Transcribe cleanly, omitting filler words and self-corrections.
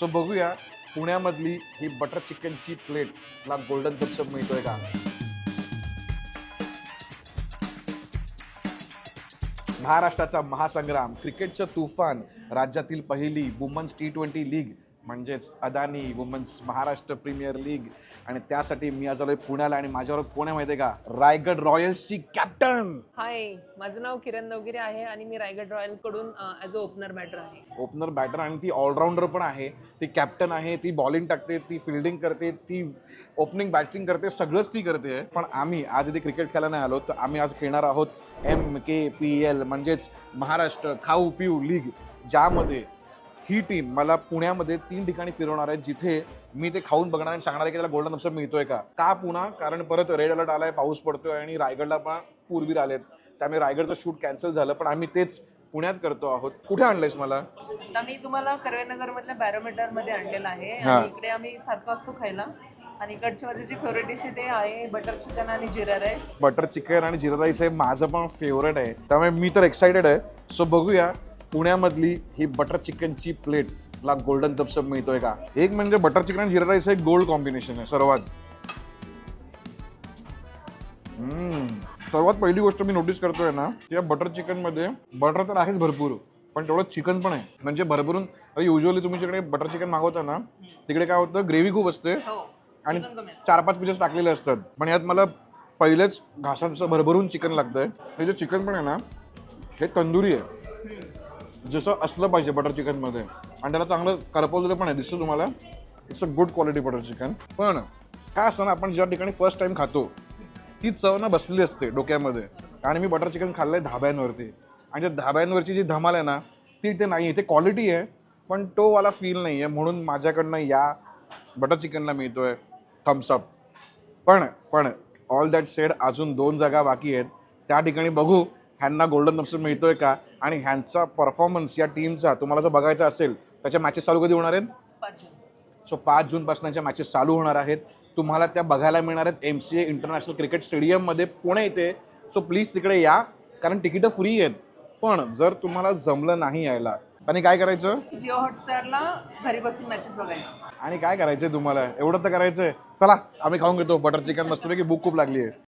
So बघूया पुण्यामधली ही butter चिकनची प्लेटला गोल्डन थम्सअप मिळतोय का. महाराष्ट्राचा महासंग्राम, क्रिकेटचं तुफान, राज्यातील पहिली वुमन्स T20 लीग म्हणजेच Adani women's Maharashtra premier league. आणि त्यासाठी मी आज आलोय पुण्याला आणि माझ्यावर कोण आहे माहितीये का, रायगड रॉयल्सची कॅप्टन. हाय, माझं नाव किरण नवगिरे आहे आणि मी रायगड रॉयल्स कडून ॲज अ ओपनर बॅटर आहे. ओपनर बॅटर आणि ती ऑलराऊंडर पण आहे, ती कॅप्टन आहे, ती बॉलिंग टाकते, ती फिल्डिंग करते, ती ओपनिंग बॅटिंग करते, सगळंच ती करते. पण आम्ही आज इथे क्रिकेट खेळायला नाही आलो, तर आम्ही आज खेळणार आहोत MKPL म्हणजेच महाराष्ट्र खाऊ पिऊ लीग, ज्यामध्ये ही टीम मला पुण्यामध्ये 3 ठिकाणी फिरवणार आहे, जिथे मी ते खाऊन बघणार आणि सांगणार आहे की त्याला गोल्डन थम्सअप मिळतोय का पुन्हा, कारण परत रेड अलर्ट आलाय, पाऊस पडतोय आणि रायगडला पण पूरवीर आलेत, त्यामुळे रायगडचं शूट कॅन्सल झालं. पण आम्ही तेच पुण्यात करतो आहोत. कुठे आणलंयस मला? आता मी तुम्हाला कर्वेनगर मधल्या बॅरोमीटर मध्ये आणलेलं आहे आणि इकडे आम्ही सारखं असतो खायला. आणि इकडची माझी जी फेवरेट डिश आहे ते आहे बटर चिकन आणि जिरा राईस. बटर चिकन आणि जिरा राईस हे माझं पण फेवरेट आहे, त्यामुळे मी तर एक्साइटेड आहे. सो बघूया पुण्यामधली ही बटर चिकनची प्लेटला गोल्डन थम्सअप मिळतोय का. एक म्हणजे बटर चिकन आणि जिरा राईस हे गोल्ड कॉम्बिनेशन आहे सर्वात. सर्वात पहिली गोष्ट मी नोटीस करतोय ना, या बटर चिकन मध्ये बटर तर आहेच भरपूर, पण तेवढं चिकन पण आहे. म्हणजे भरभरून युजली तुम्ही जिकडे बटर चिकन मागवता ना, तिकडे काय होतं, ग्रेव्ही खूप असते आणि 4-5 पीसेस टाकलेले असतात. पण यात मला पहिलेच घासात असं भरभरून चिकन लागतंय. हे जे चिकन पण आहे ना, हे तंदुरी आहे, जसं असलं पाहिजे बटर चिकनमध्ये. आणि त्याला चांगलं करपवलेलं पण आहे, दिसतं तुम्हाला. It's a good quality butter chicken. पण काय असतं ना, आपण ज्या ठिकाणी फर्स्ट टाइम खातो ती चव ना बसलेली असते डोक्यामध्ये. आणि मी बटर चिकन खाल्लंय धाब्यांवरती, आणि त्या धाब्यांवरची जी धमाल आहे ना, ती इथे नाही आहे. ते क्वालिटी आहे पण तो वाला फील नाही आहे. म्हणून माझ्याकडनं या बटर चिकनला मिळतोय थम्सअप. पण ऑल दॅट सेड, अजून 2 जागा बाकी आहेत. त्या ठिकाणी बघू ह्यांना गोल्डन थम्सअप मिळतोय का. आणि ह्यांचा परफॉर्मन्स या टीमचा तुम्हाला जर बघायचा असेल, त्याच्या मॅचेस चालू कधी होणार आहेत? 5 जून. सो 5 जूनपासूनच्या मॅचेस चालू होणार आहेत. तुम्हाला त्या बघायला मिळणार आहेत MCA इंटरनॅशनल क्रिकेट स्टेडियममध्ये पुणे इथे. सो प्लीज तिकडे या, कारण तिकीटं फ्री आहेत. पण जर तुम्हाला जमलं नाही यायला, आणि काय करायचं, जिओ हॉटस्टारला घरी बसून मॅचेस बघायचे. आणि काय करायचंय तुम्हाला, एवढं तर करायचंय. चला आम्ही खाऊन घेतो बटर चिकन, मस्तपैकी भूक खूप लागली आहे.